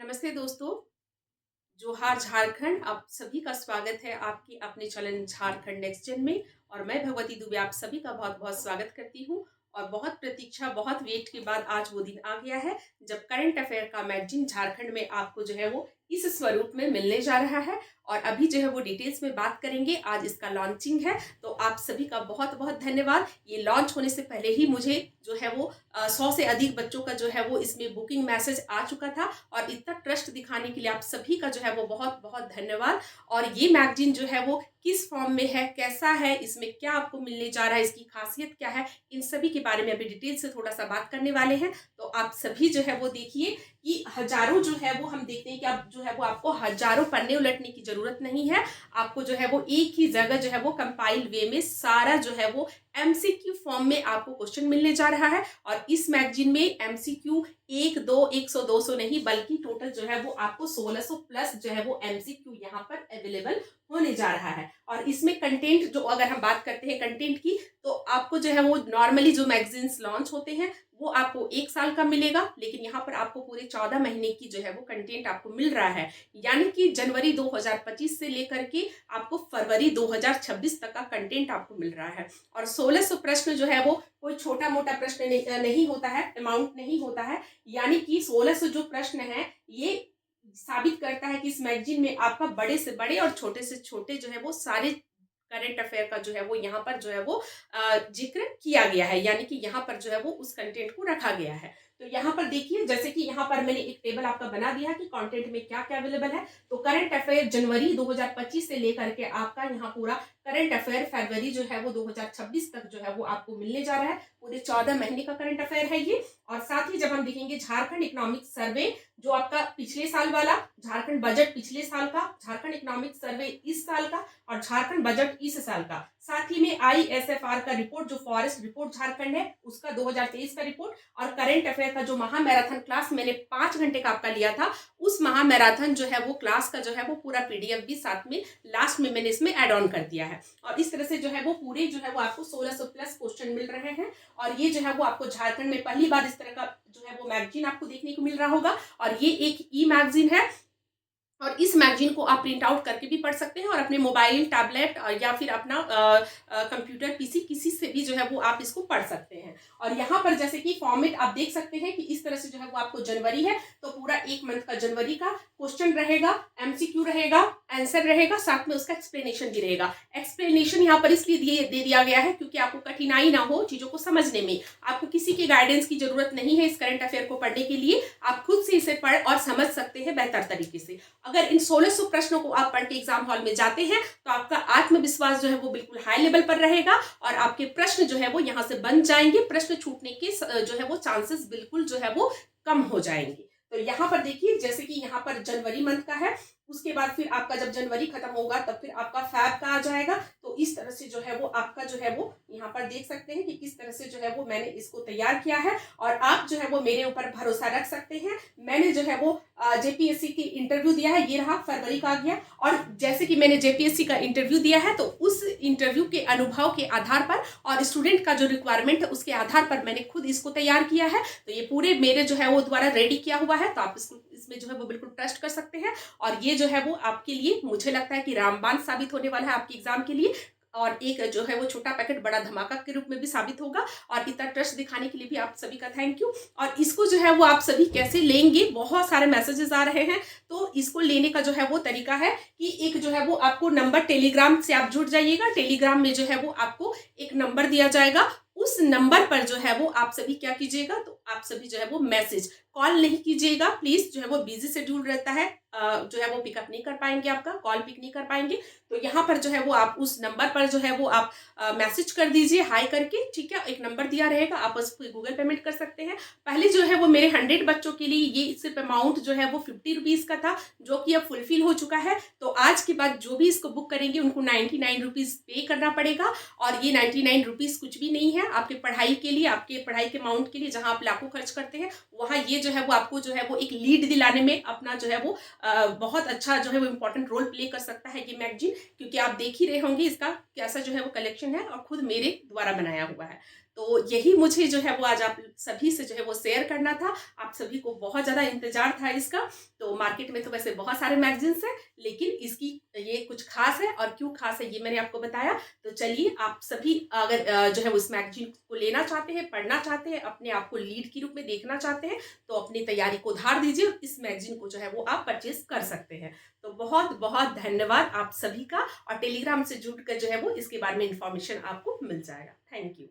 नमस्ते दोस्तों। जोहार झारखंड। आप सभी का स्वागत है आपकी अपने चैनल झारखंड नेक्स्ट जेन में। और मैं भगवती दुबे आप सभी का बहुत बहुत स्वागत करती हूँ। और बहुत प्रतीक्षा, बहुत वेट के बाद आज वो दिन आ गया है जब करंट अफेयर का मैगजीन झारखंड में आपको जो है वो इस स्वरूप में मिलने जा रहा है। और अभी जो है वो डिटेल्स में बात करेंगे। आज इसका लॉन्चिंग है, तो आप सभी का बहुत बहुत धन्यवाद। ये लॉन्च होने से पहले ही मुझे जो है वो 100 से अधिक बच्चों का जो है वो इसमें बुकिंग मैसेज आ चुका था। और इतना ट्रस्ट दिखाने के लिए आप सभी का जो है वो बहुत बहुत धन्यवाद। और ये मैगजीन जो है वो किस फॉर्म में है, कैसा है, इसमें क्या आपको मिलने जा रहा है, इसकी खासियत क्या है, इन सभी के बारे में अभी डिटेल से थोड़ा सा बात करने वाले हैं। तो आप सभी जो है वो देखिए कि हजारों जो है वो हम देखते हैं कि आप जो है वो आपको हजारों पन्ने उलटने की जरूरत नहीं है। आपको जो है वो एक ही जगह जो है वो कंपाइल वे में सारा जो है वो एमसीक्यू फॉर्म में आपको क्वेश्चन मिलने जा रहा है। और इस मैगजीन में एमसीक्यू 1, 2, 100, 200 नहीं बल्कि टोटल जो है वो आपको 1600 प्लस जो है वो एमसीक्यू यहाँ पर अवेलेबल होने जा रहा है। और इसमें कंटेंट जो अगर हम बात करते हैं कंटेंट की, तो आपको जो है वो नॉर्मली जो मैगजीन्स लॉन्च होते हैं वो आपको 1 साल का मिलेगा, लेकिन यहाँ पर आपको पूरे 14 महीने की जो है वो कंटेंट आपको मिल रहा है। यानी कि जनवरी 2025 से लेकर के आपको फरवरी 2026 तक का कंटेंट आपको मिल रहा है। और 1600 प्रश्न जो है वो कोई छोटा मोटा प्रश्न नहीं होता है, अमाउंट नहीं होता है। यानी कि 1600 जो प्रश्न है ये साबित करता है कि इस मैगजीन में आपका बड़े से बड़े और छोटे से छोटे जो है वो सारे करंट अफेयर का जो है वो यहाँ पर जो है वो जिक्र किया गया है। यानी कि यहाँ पर जो है वो उस कंटेंट को रखा गया है। तो यहाँ पर देखिए, जैसे कि यहाँ पर मैंने एक टेबल आपका बना दिया कि कंटेंट में क्या क्या अवेलेबल है। तो करंट अफेयर जनवरी 2025 से लेकर के आपका यहाँ पूरा करंट अफेयर फरवरी जो है वो 2026 तक जो है वो आपको मिलने जा रहा है। पूरे 14 महीने का करंट अफेयर है ये। और साथ ही जब हम देखेंगे झारखंड इकोनॉमिक सर्वे जो आपका पिछले साल वाला, झारखंड बजट पिछले साल का, झारखंड इकोनॉमिक सर्वे इस साल का और झारखंड बजट इस साल का, साथ ही में आईएसएफआर का रिपोर्ट जो फॉरेस्ट रिपोर्ट झारखंड है उसका 2023 का रिपोर्ट, और करंट अफेयर का जो महामैराथन क्लास मैंने 5 घंटे का आपका लिया था उस महामैराथन जो है वो क्लास का जो है वो पूरा पीडीएफ भी साथ में लास्ट में मैंने इसमें ऐड ऑन कर दिया है। और इस तरह से जो है वो पूरे जो है वो आपको 1600 प्लस क्वेश्चन मिल रहे हैं। और ये जो है वो आपको झारखंड में पहली बार इस तरह का जो है वो मैगजीन आपको देखने को मिल रहा होगा। और ये एक ई मैगजीन है और इस मैगजीन को आप प्रिंट आउट करके भी पढ़ सकते हैं और अपने मोबाइल, टैबलेट या फिर अपना कंप्यूटर, पीसी किसी से भी जो है वो आप इसको पढ़ सकते हैं। और यहाँ पर जैसे कि फॉर्मेट आप देख सकते हैं कि इस तरह से जो है वो आपको जनवरी है तो पूरा 1 मंथ का जनवरी का क्वेश्चन रहेगा, एमसीक्यू रहेगा, आंसर रहेगा, साथ में उसका एक्सप्लेनेशन भी रहेगा। एक्सप्लेनेशन यहाँ पर इसलिए दे दिया गया है क्योंकि आपको कठिनाई ना हो चीजों को समझने में। आपको किसी की गाइडेंस की जरूरत नहीं है इस करंट अफेयर को पढ़ने के लिए। आप खुद से इसे पढ़ और समझ सकते हैं बेहतर तरीके से। अगर इन 1600 प्रश्नों को आप पढ़ के एग्जाम हॉल में जाते हैं तो आपका आत्मविश्वास जो है वो बिल्कुल हाई लेवल पर रहेगा और आपके प्रश्न जो है वो यहाँ से बन जाएंगे। प्रश्न छूटने के जो है वो चांसेस बिल्कुल जो है वो कम हो जाएंगे। तो यहाँ पर देखिए, जैसे कि यहाँ पर जनवरी मंथ का है, उसके बाद फिर आपका जब जनवरी खत्म होगा तब फिर आपका फैब का आ जाएगा। तो इस तरह से जो है वो आपका जो है वो यहाँ पर देख सकते हैं कि किस तरह से जो है वो मैंने इसको तैयार किया है। और आप जो है वो मेरे ऊपर भरोसा रख सकते हैं। मैंने जो है वो जेपीएससी की इंटरव्यू दिया है, ये रहा फरवरी का आ गया। और जैसे कि मैंने जेपीएससी का इंटरव्यू दिया है तो उस इंटरव्यू के अनुभव के आधार पर और स्टूडेंट का जो रिक्वायरमेंट है उसके आधार पर मैंने खुद इसको तैयार किया है। तो ये पूरे मेरे जो है वो द्वारा रेडी किया हुआ है, तो आप इसमें जो है वो बिल्कुल ट्रस्ट कर सकते हैं। और ये जो है वो आपके लिए मुझे लगता है कि रामबाण साबित होने वाला है आपके एग्जाम के लिए। और एक जो है वो छोटा पैकेट बड़ा धमाका के रूप में भी साबित होगा। और इतना ट्रस्ट दिखाने के लिए भी आप सभी का थैंक यू। और इसको जो है वो आप सभी कैसे लेंगे, बहुत सारे मैसेजेस आ रहे हैं। तो इसको लेने का जो है वो तरीका है कि एक जो है वो आपको नंबर, टेलीग्राम से आप जुड़ जाइएगा। टेलीग्राम में जो है वो आपको एक नंबर दिया जाएगा, उस नंबर पर जो है वो आप सभी क्या कीजिएगा, तो आप सभी जो है वो मैसेज, कॉल नहीं कीजिएगा प्लीज। जो है वो बिजी शेड्यूल रहता है, जो है वो पिकअप नहीं कर पाएंगे, आपका कॉल पिक नहीं कर पाएंगे। तो यहाँ पर जो है वो आप उस नंबर पर जो है वो आप मैसेज कर दीजिए हाई करके, ठीक है। एक नंबर दिया रहेगा, आप उस पर गूगल पेमेंट कर सकते हैं। पहले जो है वो मेरे 100 बच्चों के लिए ये सिर्फ अमाउंट जो है वो 50 रुपीज का था, जो कि अब फुलफिल हो चुका है। तो आज के बाद जो भी इसको बुक करेंगे उनको 99 रुपीज पे करना पड़ेगा। और ये 99 रुपीज कुछ भी नहीं है, आपके पढ़ाई के लिए, आपके पढ़ाई के अमाउंट के लिए, जहां आप लाखों खर्च करते हैं वहां ये जो है वो आपको जो है वो एक लीड दिलाने में अपना जो है वो बहुत अच्छा जो है वो इम्पोर्टेंट रोल प्ले कर सकता है ये मैगजीन। क्योंकि आप देख ही रहे होंगे इसका कैसा जो है वो कलेक्शन है और खुद मेरे द्वारा बनाया हुआ है। तो यही मुझे जो है वो आज आप सभी से जो है वो शेयर करना था। आप सभी को बहुत ज़्यादा इंतज़ार था इसका। तो मार्केट में तो वैसे बहुत सारे मैगज़ीन्स हैं, लेकिन इसकी ये कुछ ख़ास है और क्यों ख़ास है ये मैंने आपको बताया। तो चलिए आप सभी अगर जो है उस मैगज़ीन को लेना चाहते हैं, पढ़ना चाहते हैं, अपने आप को लीड के रूप में देखना चाहते हैं, तो अपनी तैयारी को धार दीजिए और इस मैगज़ीन को जो है वो आप परचेज़ कर सकते हैं। तो बहुत-बहुत धन्यवाद आप सभी का, और टेलीग्राम से जुड़कर जो है वो इसके बारे में इन्फॉर्मेशन आपको मिल जाएगा। Thank you.